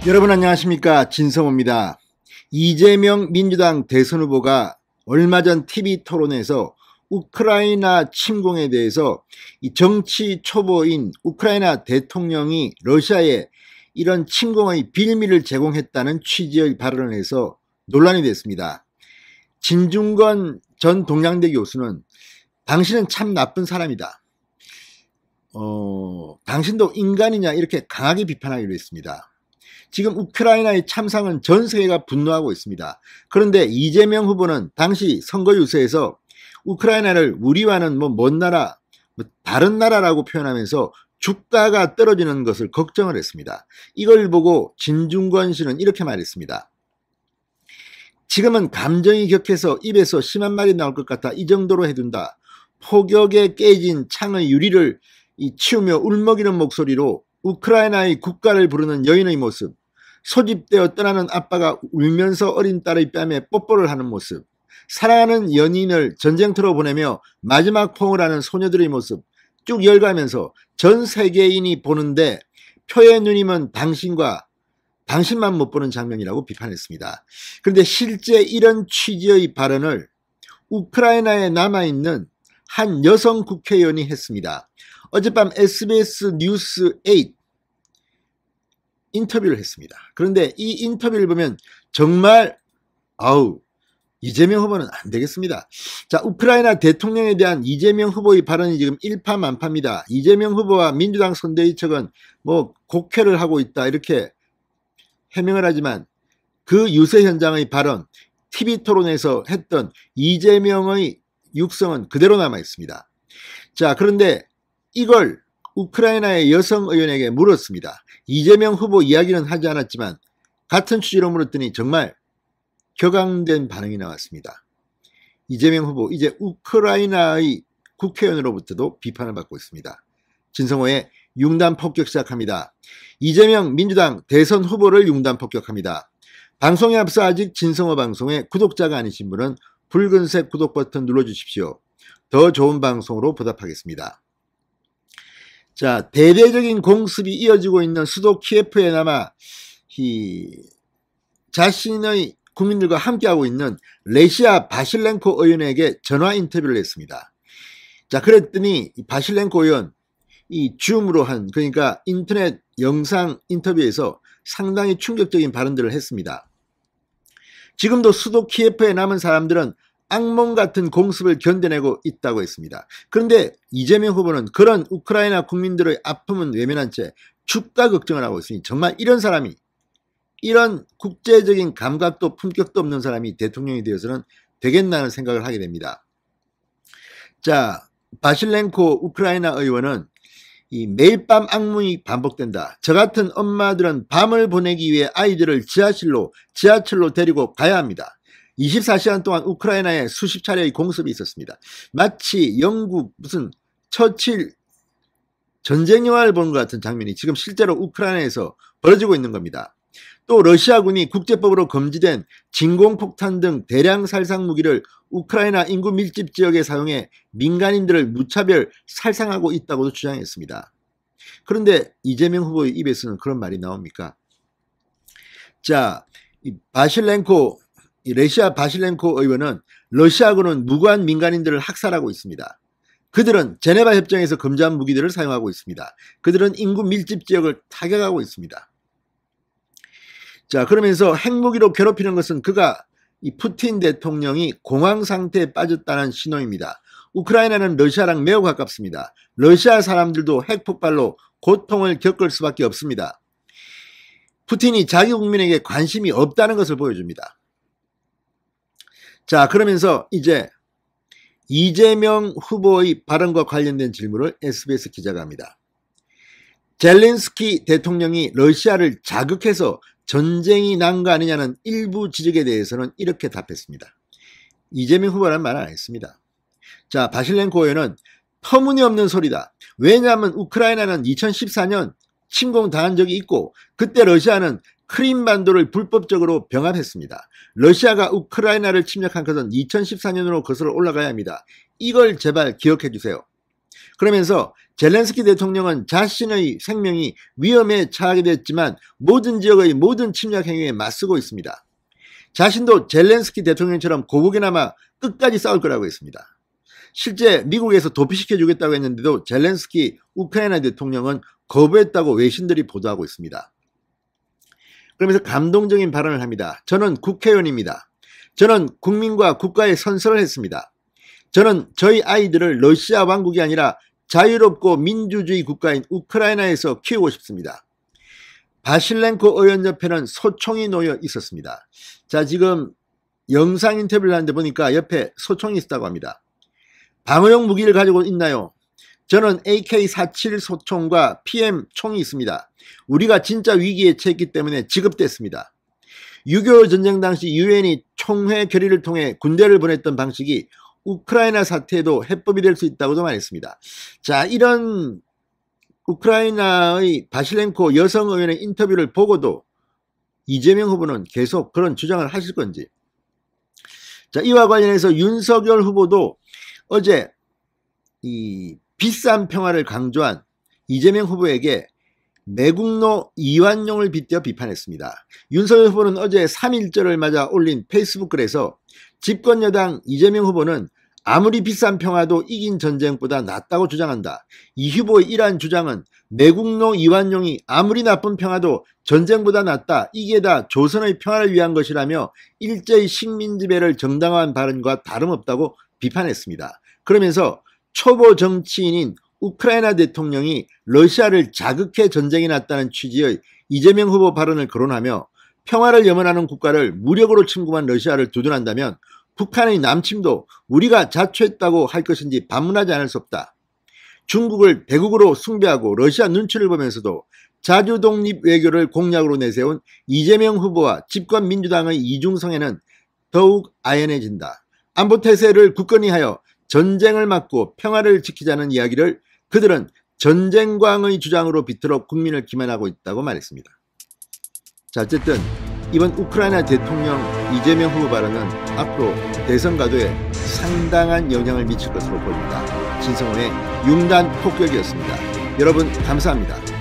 여러분 안녕하십니까, 진성호입니다. 이재명 민주당 대선 후보가 얼마 전 TV 토론에서 우크라이나 침공에 대해서 이 정치 초보인 우크라이나 대통령이 러시아에 이런 침공의 빌미를 제공했다는 취지의 발언을 해서 논란이 됐습니다. 진중권 전 동양대 교수는 당신은 참 나쁜 사람이다, 당신도 인간이냐, 이렇게 강하게 비판하기로 했습니다. 지금 우크라이나의 참상은 전 세계가 분노하고 있습니다. 그런데 이재명 후보는 당시 선거 유세에서 우크라이나를 우리와는 먼 나라, 다른 나라라고 표현하면서 주가가 떨어지는 것을 걱정을 했습니다. 이걸 보고 진중권 씨는 이렇게 말했습니다. 지금은 감정이 격해서 입에서 심 한 말이 나올 것 같아 이 정도로 해둔다. 폭격에 깨진 창의 유리를 치우며 울먹이는 목소리로 우크라이나의 국가를 부르는 여인의 모습, 소집되어 떠나는 아빠가 울면서 어린 딸의 뺨에 뽀뽀를 하는 모습, 사랑하는 연인을 전쟁터로 보내며 마지막 포옹을 하는 소녀들의 모습 쭉 열가면서 전 세계인이 보는데 표의 누님은 당신만 못 보는 장면이라고 비판했습니다. 그런데 실제 이런 취지의 발언을 우크라이나에 남아있는 한 여성 국회의원이 했습니다. 어젯밤 SBS 뉴스 8 인터뷰를 했습니다. 그런데 이 인터뷰를 보면 정말 이재명 후보는 안 되겠습니다. 자, 우크라이나 대통령에 대한 이재명 후보의 발언이 지금 일파만파입니다. 이재명 후보와 민주당 선대위 측은 곡해를 하고 있다, 이렇게 해명을 하지만 그 유세 현장의 발언, TV 토론에서 했던 이재명의 육성은 그대로 남아 있습니다. 자, 그런데 이걸 우크라이나의 여성 의원에게 물었습니다. 이재명 후보 이야기는 하지 않았지만 같은 취지로 물었더니 정말 격앙된 반응이 나왔습니다. 이재명 후보 이제 우크라이나의 국회의원으로부터도 비판을 받고 있습니다. 진성호의 융단 폭격 시작합니다. 이재명 민주당 대선 후보를 융단 폭격합니다. 방송에 앞서 아직 진성호 방송에 구독자가 아니신 분은 붉은색 구독 버튼 눌러주십시오. 더 좋은 방송으로 보답하겠습니다. 자, 대대적인 공습이 이어지고 있는 수도 키예프에 남아 자신의 국민들과 함께하고 있는 레시아 바실렌코 의원에게 전화 인터뷰를 했습니다. 자, 그랬더니 바실렌코 의원 줌으로 그러니까 인터넷 영상 인터뷰에서 상당히 충격적인 발언들을 했습니다. 지금도 수도 키예프에 남은 사람들은 악몽 같은 공습을 견뎌내고 있다고 했습니다. 그런데 이재명 후보는 그런 우크라이나 국민들의 아픔은 외면한 채 주가 걱정을 하고 있으니 정말 이런 사람이, 이런 국제적인 감각도 품격도 없는 사람이 대통령이 되어서는 되겠나는 생각을 하게 됩니다. 자, 바실렌코 우크라이나 의원은 매일 밤 악몽이 반복된다. 저 같은 엄마들은 밤을 보내기 위해 아이들을 지하철로 데리고 가야 합니다. 24시간 동안 우크라이나에 수십 차례의 공습이 있었습니다. 마치 영국 무슨 처칠 전쟁 영화를 본 것 같은 장면이 지금 실제로 우크라이나에서 벌어지고 있는 겁니다. 또 러시아군이 국제법으로 금지된 진공폭탄 등 대량 살상 무기를 우크라이나 인구 밀집 지역에 사용해 민간인들을 무차별 살상하고 있다고도 주장했습니다. 그런데 이재명 후보의 입에서는 그런 말이 나옵니까? 자, 레시아 바실렌코 의원은 러시아군은 무고한 민간인들을 학살하고 있습니다. 그들은 제네바 협정에서 금지한 무기들을 사용하고 있습니다. 그들은 인구 밀집 지역을 타격하고 있습니다. 자, 그러면서 핵무기로 괴롭히는 것은 푸틴 대통령이 공황 상태에 빠졌다는 신호입니다. 우크라이나는 러시아랑 매우 가깝습니다. 러시아 사람들도 핵폭발로 고통을 겪을 수밖에 없습니다. 푸틴이 자기 국민에게 관심이 없다는 것을 보여줍니다. 자, 그러면서 이제 이재명 후보의 발언과 관련된 질문을 SBS 기자가 합니다. 젤렌스키 대통령이 러시아를 자극해서 전쟁이 난 거 아니냐는 일부 지적에 대해서는 이렇게 답했습니다. 이재명 후보라는 말 안 했습니다. 자, 바실렌코 의원은 터무니없는 소리다. 왜냐하면 우크라이나는 2014년 침공당한 적이 있고 그때 러시아는 크림반도를 불법적으로 병합했습니다. 러시아가 우크라이나를 침략한 것은 2014년으로 거슬러 올라가야 합니다. 이걸 제발 기억해 주세요. 그러면서 젤렌스키 대통령은 자신의 생명이 위험에 처하게 됐지만 모든 지역의 모든 침략 행위에 맞서고 있습니다. 자신도 젤렌스키 대통령처럼 고국에나마 끝까지 싸울 거라고 했습니다. 실제 미국에서 도피시켜주겠다고 했는데도 젤렌스키 우크라이나 대통령은 거부했다고 외신들이 보도하고 있습니다. 그러면서 감동적인 발언을 합니다. 저는 국회의원입니다. 저는 국민과 국가에 선서를 했습니다. 저는 저희 아이들을 러시아 왕국이 아니라 자유롭고 민주주의 국가인 우크라이나에서 키우고 싶습니다. 바실렌코 의원 옆에는 소총이 놓여 있었습니다. 자, 지금 영상 인터뷰를 하는데 보니까 옆에 소총이 있었다고 합니다. 방어용 무기를 가지고 있나요? 저는 AK-47 소총과 PM 총이 있습니다. 우리가 진짜 위기에 처했기 때문에 지급됐습니다. 6.25 전쟁 당시 유엔이 총회 결의를 통해 군대를 보냈던 방식이 우크라이나 사태에도 해법이 될 수 있다고도 말했습니다. 자, 이런 우크라이나의 바실렌코 여성 의원의 인터뷰를 보고도 이재명 후보는 계속 그런 주장을 하실 건지. 자, 이와 관련해서 윤석열 후보도 어제 이 비싼 평화를 강조한 이재명 후보에게 매국노 이완용을 빗대어 비판했습니다. 윤석열 후보는 어제 3.1절을 맞아 올린 페이스북 글에서 집권 여당 이재명 후보는 아무리 비싼 평화도 이긴 전쟁보다 낫다고 주장한다. 이 후보의 이러한 주장은 매국노 이완용이 아무리 나쁜 평화도 전쟁보다 낫다. 이게 다 조선의 평화를 위한 것이라며 일제의 식민지배를 정당화한 발언과 다름없다고 비판했습니다. 그러면서 초보 정치인인 우크라이나 대통령이 러시아를 자극해 전쟁이 났다는 취지의 이재명 후보 발언을 거론하며 평화를 염원하는 국가를 무력으로 침공한 러시아를 두둔한다면 북한의 남침도 우리가 자초했다고 할 것인지 반문하지 않을 수 없다. 중국을 대국으로 숭배하고 러시아 눈치를 보면서도 자주독립 외교를 공약으로 내세운 이재명 후보와 집권 민주당의 이중성애는 더욱 아연해진다. 안보태세를 굳건히 하여 전쟁을 막고 평화를 지키자는 이야기를 그들은 전쟁광의 주장으로 비틀어 국민을 기만하고 있다고 말했습니다. 자, 어쨌든 이번 우크라이나 대통령 이재명 후보 발언은 앞으로 대선 가도에 상당한 영향을 미칠 것으로 보입니다. 진성훈의 융단 폭격이었습니다. 여러분 감사합니다.